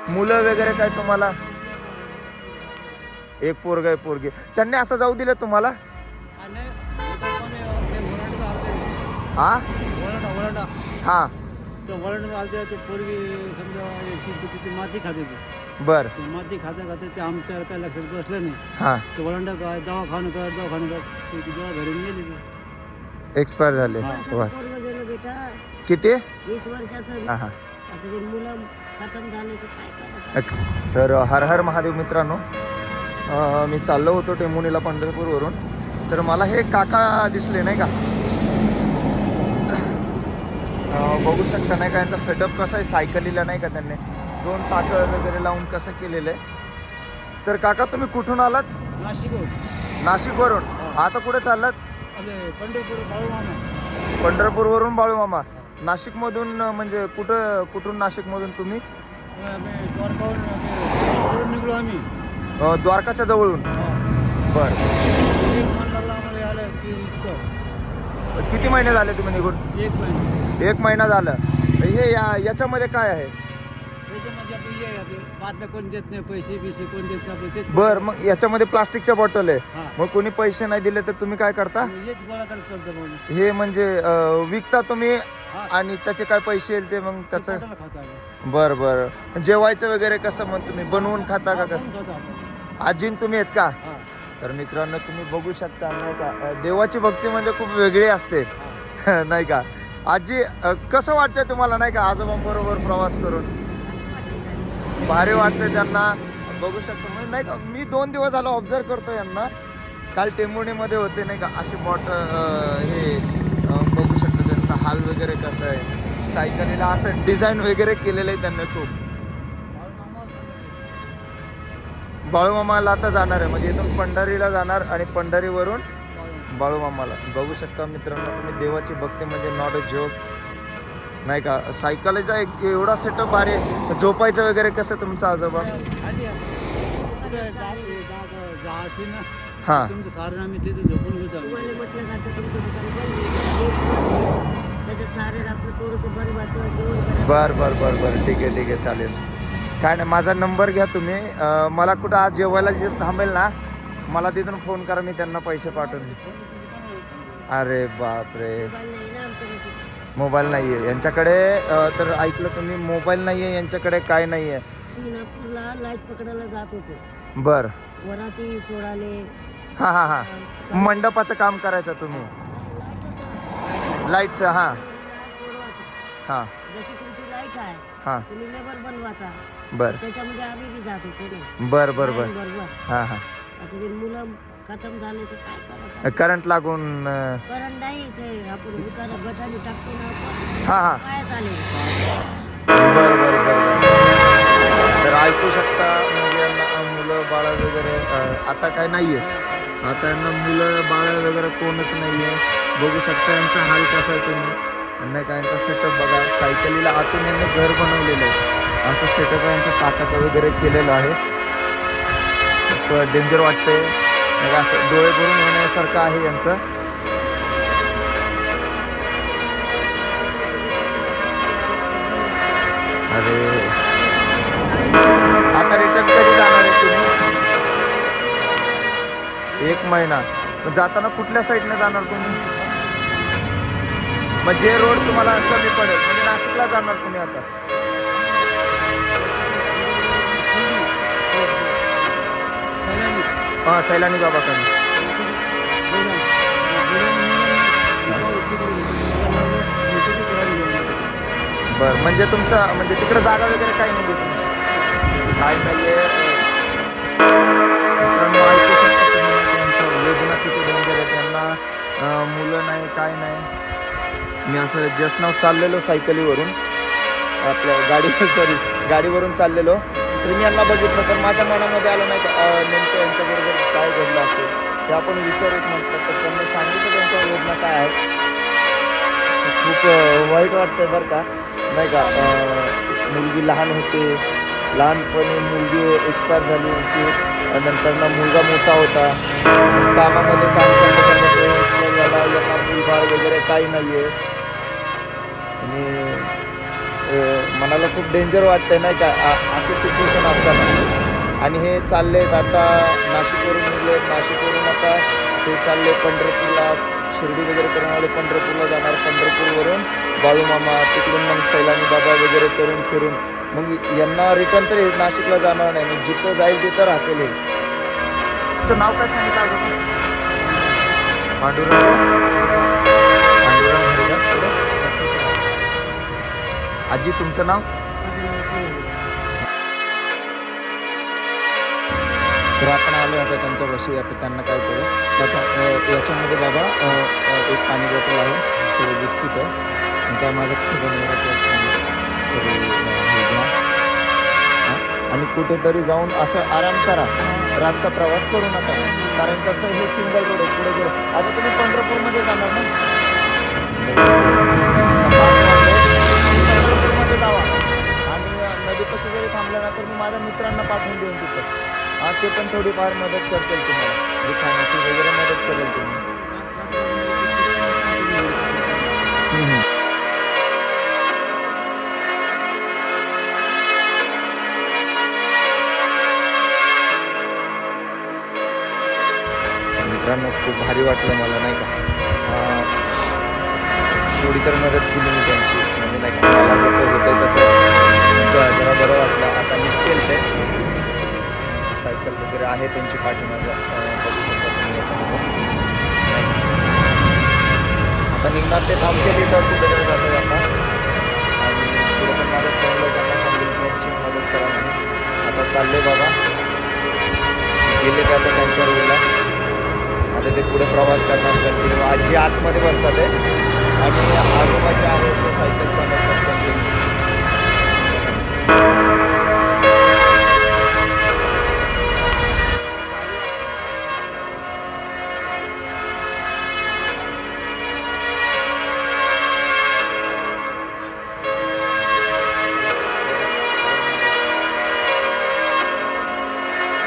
मुलं वगैरे काय तुम्हाला? एक पोरगा आहे पोरगी. त्यांनी असं जाऊ दिलं तुम्हाला? हा हा वळण घालते ते पोरगी समजा तिची माती खाते बर ते माती खाता खाता ते आमच्या काय लक्षात बसलं नाही. हा ते वळंड दवाखाना कर ते जेव्हा घरी गेली ती एक्सपायर झाले. बर पोरगं गेलं बेटा किती? 20 वर्षाचं. हा हा आता ते मुलं खतम झाले तर काय करायचं? तर हर हर महादेव मित्रांनो, मी चाललो होतो टेमुनीला पंढरपूरवरून. तर मला हे काका दिसले नाही का, बघू शकता नाही का यांचा सेटअप कसा आहे. सायकलीला नाही का त्यांनी 2 चाकं वगैरे लावून कसं केलेलं आहे. तर काका तुम्ही कुठून आलात? नाशिकवरून. आता कुठे चाललात? पंढरपूर बाळूमामा. पंढरपूरवरून बाळूमामा. नाशिकमधून म्हणजे कुठून नाशिकमधून तुम्ही? आम्ही द्वारकाहून निघलो आम्ही. द्वारकाच्या जवळून. बरं. एक मन लागला आम्हाला यायला की इतकं. किती महिने झाले तुम्ही निघून? 1 महिना. 1 महिना झालं. हे याच्यामध्ये काय आहे? त्याच्यामध्ये आपली हे आपले बातम्या कोण देत नाही, पैसे बिसे कोण देत नाही आपले. बर, मग याच्यामध्ये प्लास्टिकच्या बॉटल आहे. हा. मग कोणी पैसे नाही दिले तर तुम्ही काय करता? हेच गोळा करत चालतं म्हणून. हे म्हणजे विकता तुम्ही हा. आणि त्याचे काय पैसे येईल ते मग त्याचं? पोटाला खातो आम्ही. बर बर. जेवायचं वगैरे कसं मग तुम्ही बनवून खाता का कसं? खातो आपण. आजीन तुम्ही आहेत का? हा. तर मित्रांनो तुम्ही बघू शकता नाही का, देवाची भक्ती म्हणजे खूप वेगळी असते. नाही का आजी, कसं वाटतंय तुम्हाला नाही का आजोबांबरोबर प्रवास करून? भारी वाटतंय त्यांना. बघू शकतो म्हणजे नाही का, मी 2 दिवस झाला ऑब्झर्व करतो यांना. काल टेंबुणीमध्ये होते नाही का, अशी हे बघू शकतो त्यांचा हाल वगैरे कसं आहे. सायकलीला असं डिझाईन वगैरे केलेलं आहे त्यांनी खूप. बाळूमामाला आता जाणार आहे म्हणजे इथून पंढरीला जाणार आणि पंढरीवरून बाळूमामाला. बघू शकता मित्रांनो तुम्ही, देवाची भक्ती म्हणजे नॉट अ जोक नाही का. सायकलीचा एक एवढा सेटअप आहे. झोपायचं वगैरे कसं तुमचं आजोबा? हा. तुमचं सारण आम्ही तिथे झोपून घेतो. तुम्हाला म्हटलं का आता तुमचं दुकान बंद आहे. त्याचं सारे आपलं थोडंसं बरं वाटतं, जेवण करायचं. बर ठीक आहे चालेल. काय नाही, माझा नंबर घ्या तुम्ही. मला कुठं आज जेवायला जे थांबेल ना, मला तिथून फोन करा, मी त्यांना पैसे पाठवून दे. अरे बापरे, मोबाईल नाही ना आमच्यापाशी. मोबाईल नाही आहे यांच्याकडे. तर ऐकलं तुम्ही, मोबाईल नाही आहे यांच्याकडे, काय नाही आहे. मी नागपूरला लाईट पकडायला जात होते. बर. वराती सोडाले. हा मंडपाचं काम करायचं तुम्ही? लाईटचं. हा सोडवायचं. हा जशी तुमची लाईट आहे हा तुम्ही लेबर बनवाता. बर त्याच्यामध्ये आम्ही बी जात होतो ना. बर बरोबर. हा आता ते मुलं खतम झाले तर काय करायचं? करंट लागून. करंट नाही ते आपण उतारा गटाने टाकतो ना आपण. हा पायात आले. बर. तर ऐकू शकता म्हणजे यांना मुलं बाळ वगैरे आता काय नाहीये. आता यांना मुलं बाळ वगैरे कोणच नाहीये. बघू शकता यांचा हाल कसा आहे तुम्ही. नाही का यांचा सेटअप बघा. सायकलीला आतून यांनी घर बनवलेलं आहे. असं सेटअप आहे यांचं, चाकाचं वगैरे केलेलं आहे. खूप डेंजर वाटतंय. असं डोळे भरून येण्यासारखं आहे यांचं. अरे आता रिटर्न कधी जाणार आहे तुम्ही? 1 महिना. मग जाताना कुठल्या साईडने जाणार तुम्ही? मग जे रोड तुम्हाला कमी पडेल म्हणजे नाशिकला जाणार तुम्ही आता? हा, सैलानी बाबाकडे. बरं, म्हणजे तुमचं म्हणजे तिकडे जागा वगैरे काही नाही आहे तुमची? काय नाही आहे. मित्रांनो ऐकू शकता तुम्ही ना त्यांच्या वेदना किती डेंजर आहे. त्यांना मुलं नाही, काय नाही. मी असं जस्ट नाव चाललेलो सायकलीवरून, आपल्या गाडीवरून चाललेलो. तर मी यांना बघितलं तर माझ्या मनामध्ये आलं नाही का नेमकं यांच्याबरोबर काय घडलं असेल ते आपण विचारत म्हटलं. तर त्यांनी सांगितलं त्यांच्या वेदना काय आहेत. खूप वाईट वाटतंय बरं का नाही का. मुलगी लहान होते, लहानपणी मुलगी एक्सपायर झाली यांची. नंतर ना मुलगा मोठा होता, कामामध्ये काम करता तो एक्सपायर झाला. यांना मूलबाळ वगैरे काही नाही आहे. आणि मनाला खूप डेंजर वाटतंय नाही का अशी सिच्युएशन असताना. आणि हे चाललेत आता नाशिकवरून निघलेत, नाशिकवरून आता हे चालले पंढरपूरला, शिर्डी वगैरे करून आले पंढरपूरला जाणार, पंढरपूरवरून बाळूमामा, तिकडून मग सैलानी बाबा वगैरे करून फिरून मग यांना रिटर्न तरी नाशिकला जाणार नाही, मग जिथं जाईल तिथं राहतील. हे तुमचं नाव काय सांगितलं आजोबा? पांडुरंग पांडुरंग हरिदास पुढे. आजी तुमचं नाव? माझं नाव सुनील. तर आपण आलो आता त्यांच्यापाशी. आता त्यांना काय केलं आता याच्यामध्ये बाबा एक पाणी बॉटल आहे, थोडं बिस्किट आहे आणि काय माझं खूप आणि कुठेतरी जाऊन असं आराम करा, रातचा प्रवास करू नका. कारण कसं हे सिंगल रोड आहे, पुढे गेलो आता तुम्ही पंढरपूरमध्ये जाणार ना, पंढरपूरमध्ये जावा आणि नदीपाशी जरी थांबलं ना तर मी माझ्या मित्रांना पाठवून देईन तिथं. ते पण थोडीफार मदत करतील तुम्हाला, हे खाण्याची वगैरे मदत करेल तुम्ही. तर मित्रांनो खूप भारी वाटलं मला नाही का, थोडी तर मदत केली मी त्यांची, म्हणजे नाही का मला जसं होतंय तसं जरा बरं वाटलं. आता निघतील ते, सायकल वगैरे आहे त्यांची पाठीमागं बघू शकता तुम्ही याच्यामध्ये. आता निघणार ते थांबते तिथं कुठेतरी जाता जाता आणि पुढे पण माझ्या फ्रेंड लोकांना सांगेल की यांची मदत करा म्हणून. आता चालले बाबा, गेले ते आता त्यांच्या रोडला. आता ते पुढे प्रवास करणार कंटिन्यू. आजी आतमध्ये बसतात आहे आणि आजोबा जे आहेत ते सायकल चालवतात कंटिन्यू.